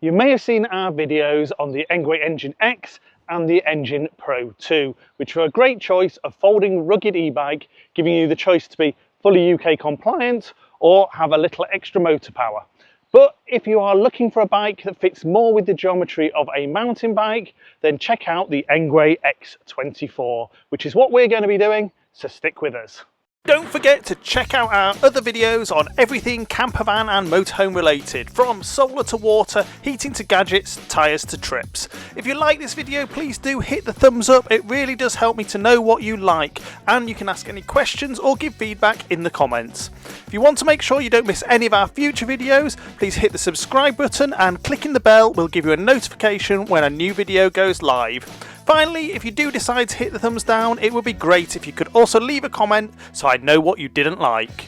You may have seen our videos on the Engwe Engine X and the Engine Pro 2, which are a great choice of folding rugged e-bike, giving you the choice to be fully UK compliant or have a little extra motor power. But if you are looking for a bike that fits more with the geometry of a mountain bike, then check out the Engwe X24, which is what we're going to be doing, so stick with us. Don't forget to check out our other videos on everything campervan and motorhome related, from solar to water, heating to gadgets, tyres to trips. If you like this video, please do hit the thumbs up, it really does help me to know what you like, and you can ask any questions or give feedback in the comments. If you want to make sure you don't miss any of our future videos, please hit the subscribe button, and clicking the bell will give you a notification when a new video goes live. Finally, if you do decide to hit the thumbs down, it would be great if you could also leave a comment so I know what you didn't like.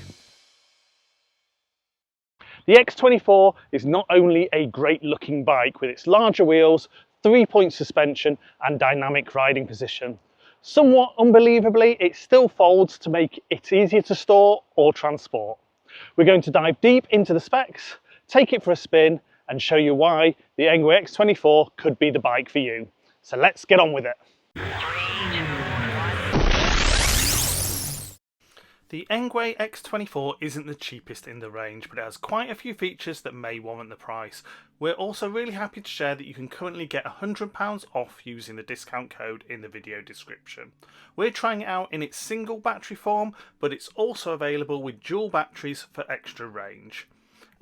The X24 is not only a great looking bike with its larger wheels, 3-point suspension and dynamic riding position. Somewhat unbelievably, it still folds to make it easier to store or transport. We're going to dive deep into the specs, take it for a spin and show you why the Engwe X24 could be the bike for you. So let's get on with it. The Engwe X24 isn't the cheapest in the range, but it has quite a few features that may warrant the price. We're also really happy to share that you can currently get £100 off using the discount code in the video description. We're trying it out in its single battery form, but it's also available with dual batteries for extra range.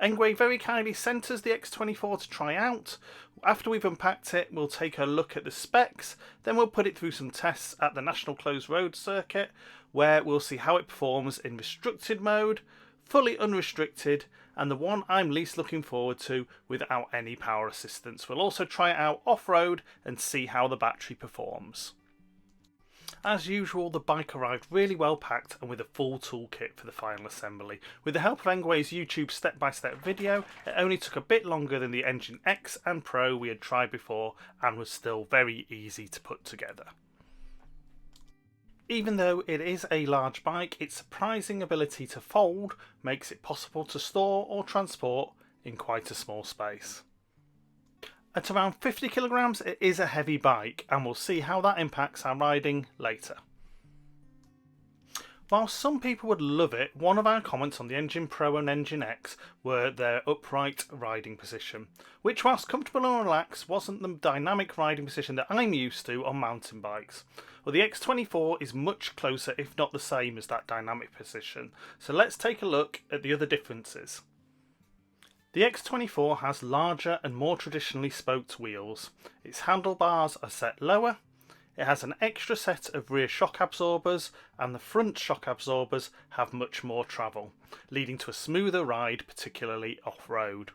Engwe very kindly sent us the X24 to try out. After we've unpacked it, we'll take a look at the specs, then we'll put it through some tests at the National Closed Road Circuit, where we'll see how it performs in restricted mode, fully unrestricted, and the one I'm least looking forward to, without any power assistance. We'll also try it out off-road and see how the battery performs. As usual, the bike arrived really well packed and with a full toolkit for the final assembly. With the help of Engwe's YouTube step-by-step video, it only took a bit longer than the Engine X and Pro we had tried before, and was still very easy to put together. Even though it is a large bike, its surprising ability to fold makes it possible to store or transport in quite a small space. At around 50 kilograms, it is a heavy bike, and we'll see how that impacts our riding later. While some people would love it, one of our comments on the Engine Pro and Engine X were their upright riding position, which, whilst comfortable and relaxed, wasn't the dynamic riding position that I'm used to on mountain bikes. Well, the X24 is much closer, if not the same, as that dynamic position, so let's take a look at the other differences. The X24 has larger and more traditionally spoked wheels. Its handlebars are set lower, it has an extra set of rear shock absorbers, and the front shock absorbers have much more travel, leading to a smoother ride, particularly off-road.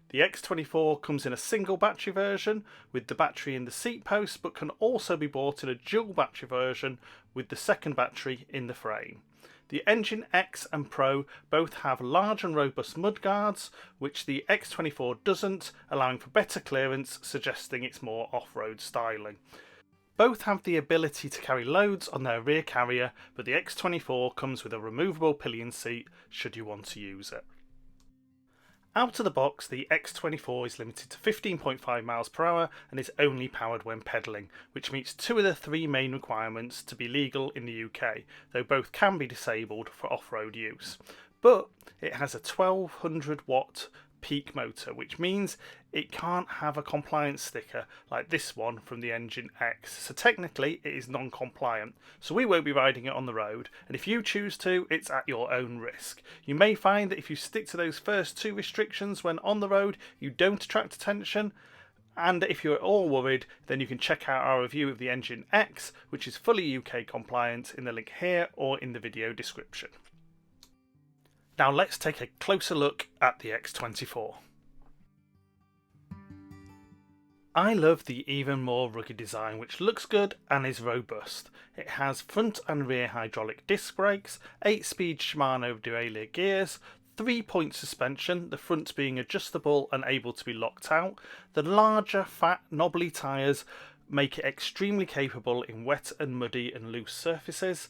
The X24 comes in a single battery version with the battery in the seat post, but can also be bought in a dual battery version with the second battery in the frame. The Engine X and Pro both have large and robust mudguards, which the X24 doesn't, allowing for better clearance, suggesting it's more off-road styling. Both have the ability to carry loads on their rear carrier, but the X24 comes with a removable pillion seat should you want to use it. Out of the box, the X24 is limited to 15.5 miles per hour and is only powered when pedalling, which meets 2 of the 3 main requirements to be legal in the UK, though both can be disabled for off-road use. But it has a 1200 watt peak motor, which means it can't have a compliance sticker like this one from the Engine X, so technically it is non-compliant, so we won't be riding it on the road, and if you choose to, it's at your own risk. You may find that if you stick to those first 2 restrictions when on the road, you don't attract attention, and if you're at all worried, then you can check out our review of the Engine X, which is fully UK compliant, in the link here or in the video description. Now let's take a closer look at the X24. I love the even more rugged design, which looks good and is robust. It has front and rear hydraulic disc brakes, 8-speed Shimano derailleur gears, 3-point suspension, the front being adjustable and able to be locked out. The larger, fat, knobbly tyres make it extremely capable in wet and muddy and loose surfaces.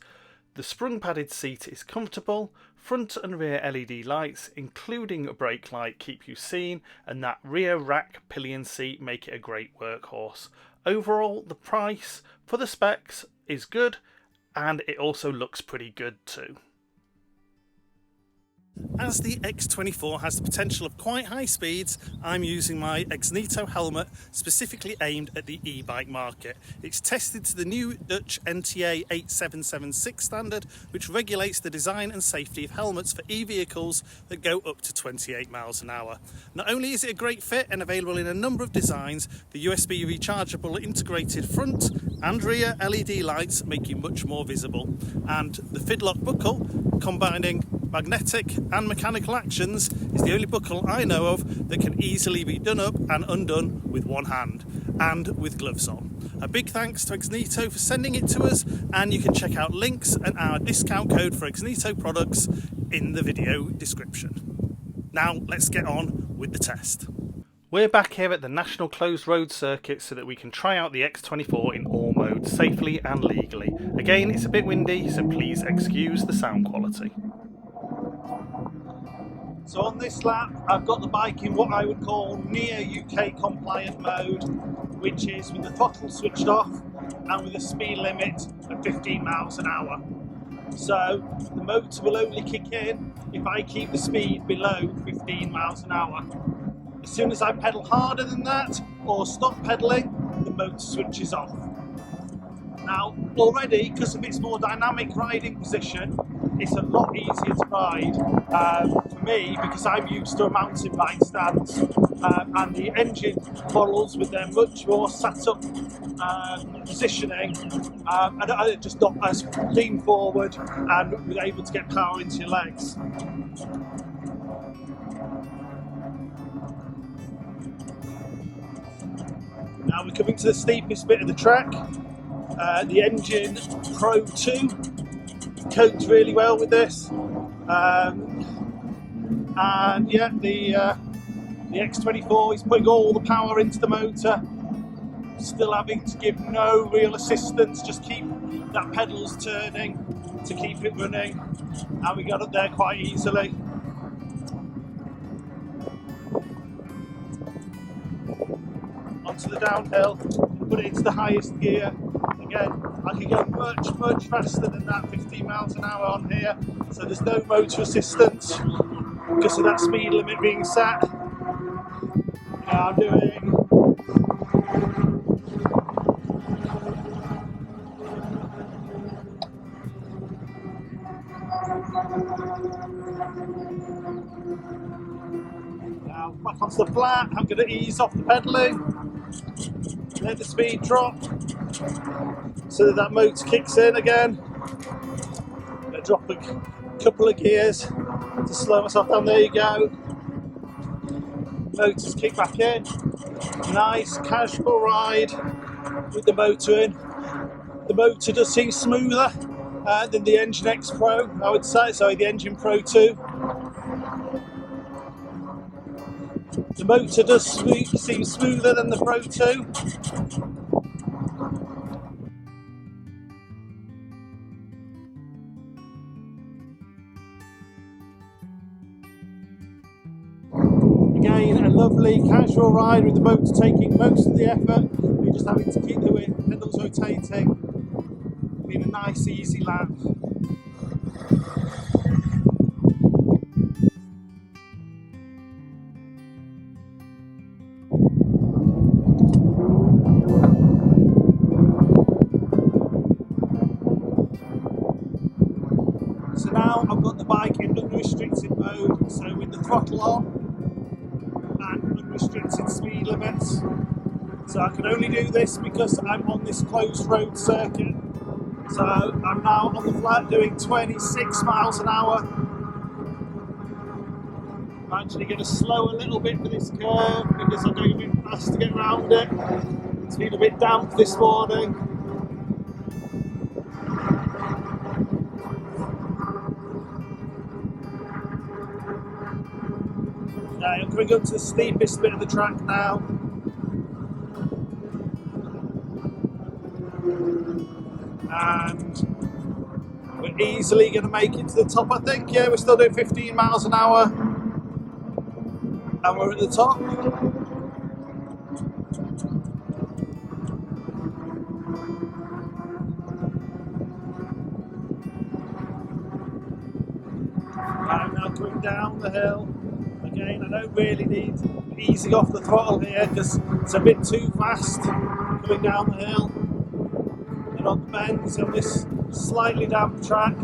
The sprung padded seat is comfortable, front and rear LED lights including a brake light keep you seen, and that rear rack pillion seat make it a great workhorse. Overall, the price for the specs is good, and it also looks pretty good too. As the X24 has the potential of quite high speeds, I'm using my Xnito helmet specifically aimed at the e-bike market. It's tested to the new Dutch NTA 8776 standard, which regulates the design and safety of helmets for e-vehicles that go up to 28 miles an hour. Not only is it a great fit and available in a number of designs, the USB rechargeable integrated front and rear LED lights make you much more visible. And the Fidlock buckle, combining magnetic and mechanical actions, is the only buckle I know of that can easily be done up and undone with one hand and with gloves on. A big thanks to Xnito for sending it to us, and you can check out links and our discount code for Xnito products in the video description. Now let's get on with the test. We're back here at the National Closed Road Circuit so that we can try out the X24 in all modes safely and legally. Again, it's a bit windy, so please excuse the sound quality. So on this lap, I've got the bike in what I would call near UK compliant mode, which is with the throttle switched off and with a speed limit of 15 miles an hour. So the motor will only kick in if I keep the speed below 15 miles an hour. As soon as I pedal harder than that or stop pedaling, the motor switches off. Now already, because of its more dynamic riding position, it's a lot easier to ride for me because I'm used to a mountain bike stance, and the engine models with their much more sat up positioning, and just not as lean forward and we're able to get power into your legs. Now we're coming to the steepest bit of the track. The Engine Pro 2 coped really well with this, and yeah, the X24 is putting all the power into the motor, still having to give no real assistance, just keep that pedals turning to keep it running, and we got up there quite easily. Onto the downhill, put it into the highest gear. Again, I can go much faster than that 15 miles an hour on here, so there's no motor assistance because of that speed limit being set. Now I'm doing now back onto the flat. I'm going to ease off the pedalling, let the speed drop so that motor kicks in again. I'm going to drop a couple of gears to slow myself down. There you go. Motors kick back in. Nice casual ride with the motor in. The motor does seem smoother than the Engine X Pro, I would say. Sorry, the Engine Pro 2. The motor does seem smoother than the Pro 2. Again, a lovely casual ride with the motor taking most of the effort. You're just having to keep the pedals rotating. Being a nice easy lap. So now I've got the bike in unrestricted mode, so with the throttle on and unrestricted speed limits. So I can only do this because I'm on this closed road circuit. So I'm now on the flat doing 26 miles an hour. I'm actually going to slow a little bit for this curve because I'm going a bit fast to get around it. It's been a bit damp this morning. I'm coming up to the steepest bit of the track now. And we're easily going to make it to the top, I think. Yeah, we're still doing 15 miles an hour and we're at the top. I'm now coming down the hill. Again, I don't really need easing off the throttle here because it's a bit too fast coming down the hill. And on the bends on this slightly damp track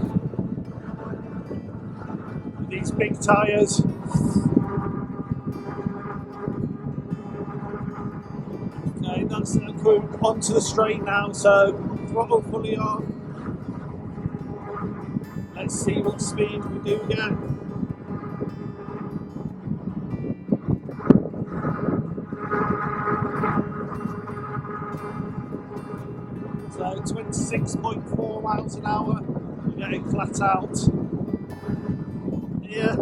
with these big tyres. Okay, that's going onto the straight now, so throttle fully on. Let's see what speed we do get. So 26.4 miles an hour, we're getting flat out here.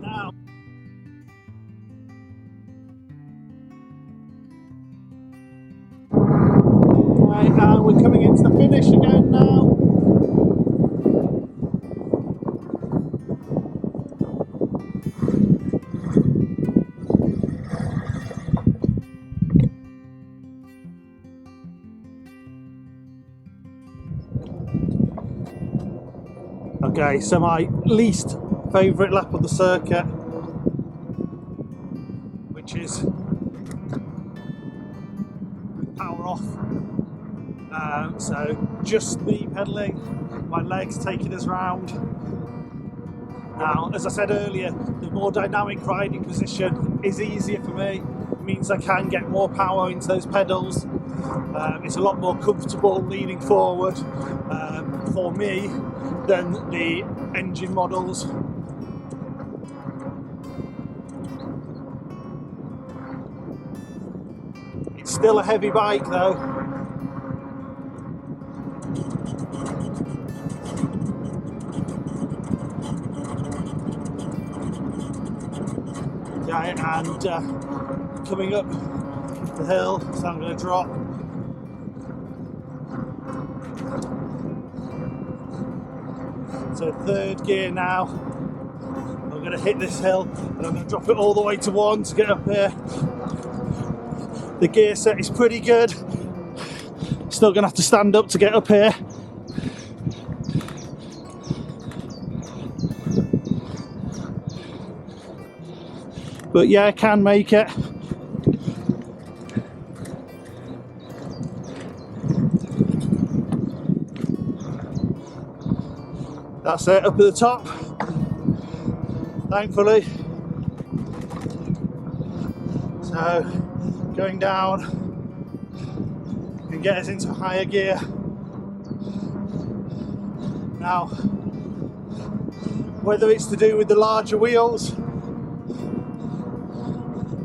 Now, right, and we're coming into the finish again now. Okay, so my least favourite lap of the circuit, which is with power off. So just me pedalling, my legs taking us round. Now, as I said earlier, the more dynamic riding position is easier for me. It means I can get more power into those pedals. It's a lot more comfortable leaning forward for me than the engine models. It's still a heavy bike though. Okay, and coming up the hill, so I'm going to drop. So third gear now. I'm going to hit this hill and I'm going to drop it all the way to 1 to get up here. The gear set is pretty good. Still going to have to stand up to get up here. But yeah, I can make it. That's it, up at the top, thankfully. So, going down can get us into higher gear. Now, whether it's to do with the larger wheels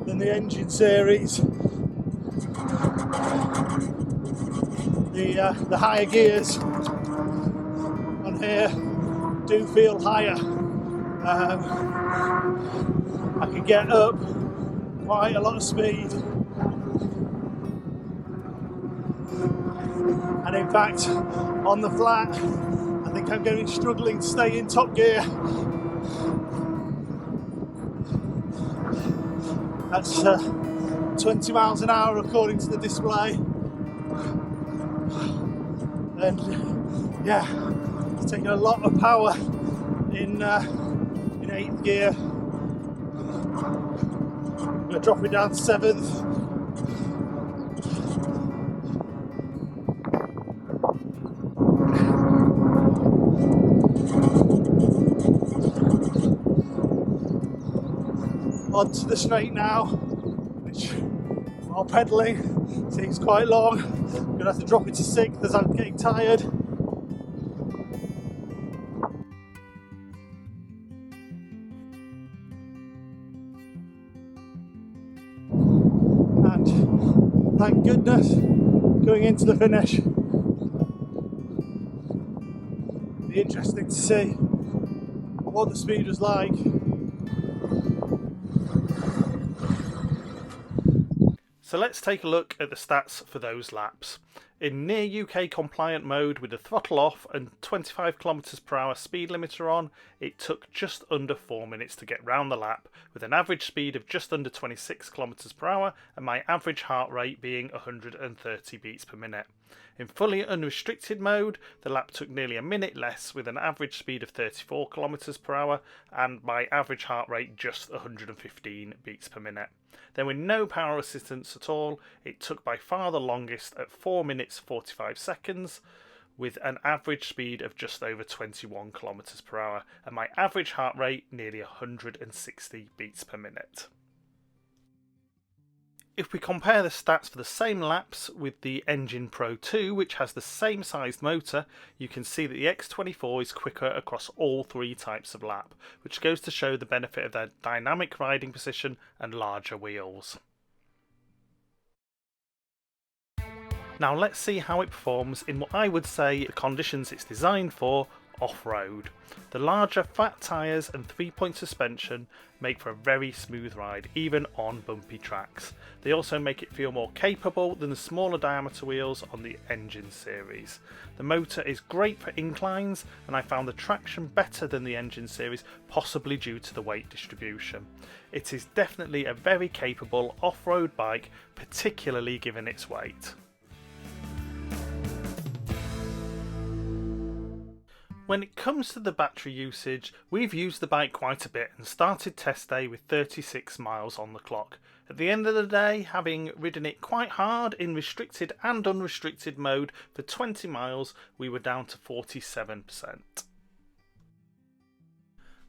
than the engine series, the higher gears on here do feel higher. I can get up quite a lot of speed, and in fact on the flat I think I'm going struggling to stay in top gear. That's 20 miles an hour according to the display, and yeah, it's taking a lot of power in 8th gear. I'm going to drop it down to 7th. Onto the straight now, which while pedalling takes quite long. I'm going to have to drop it to 6th as I'm getting tired. And thank goodness, going into the finish. Be interesting to see what the speed was like. So let's take a look at the stats for those laps. In near UK compliant mode with the throttle off and 25 km/h speed limiter on, it took just under 4 minutes to get round the lap, with an average speed of just under 26 km/h and my average heart rate being 130 beats per minute. In fully unrestricted mode, the lap took nearly a minute less, with an average speed of 34 km/h and my average heart rate just 115 beats per minute. Then with no power assistance at all, it took by far the longest at 4 minutes 45 seconds, with an average speed of just over 21 km/h and my average heart rate nearly 160 beats per minute. If we compare the stats for the same laps with the Engine Pro 2, which has the same sized motor, you can see that the X24 is quicker across all three types of lap, which goes to show the benefit of their dynamic riding position and larger wheels. Now let's see how it performs in what I would say the conditions it's designed for, off-road. The larger fat tyres and 3-point suspension make for a very smooth ride, even on bumpy tracks. They also make it feel more capable than the smaller diameter wheels on the Engine series. The motor is great for inclines, and I found the traction better than the Engine series, possibly due to the weight distribution. It is definitely a very capable off-road bike, particularly given its weight. When it comes to the battery usage, we've used the bike quite a bit and started test day with 36 miles on the clock. At the end of the day, having ridden it quite hard in restricted and unrestricted mode for 20 miles, we were down to 47%.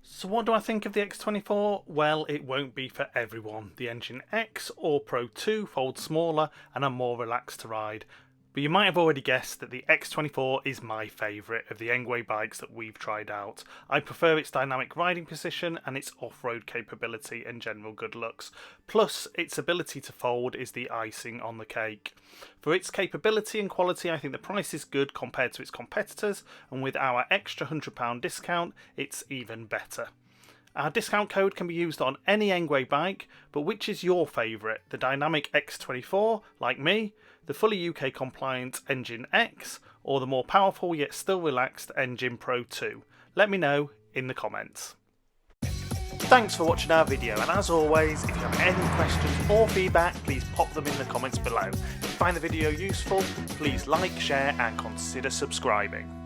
So what do I think of the X24? Well, it won't be for everyone. The Engine X or Pro 2 fold smaller and are more relaxed to ride. But you might have already guessed that the X24 is my favourite of the Engwe bikes that we've tried out. I prefer its dynamic riding position and its off-road capability and general good looks. Plus, its ability to fold is the icing on the cake. For its capability and quality, I think the price is good compared to its competitors, and with our extra £100 discount, it's even better. Our discount code can be used on any Engwe bike, but which is your favourite? The dynamic X24, like me, the fully UK compliant Engine X, or the more powerful yet still relaxed Engine Pro 2? Let me know in the comments. Thanks for watching our video, and as always, if you have any questions or feedback, please pop them in the comments below. If you find the video useful, please like, share and consider subscribing.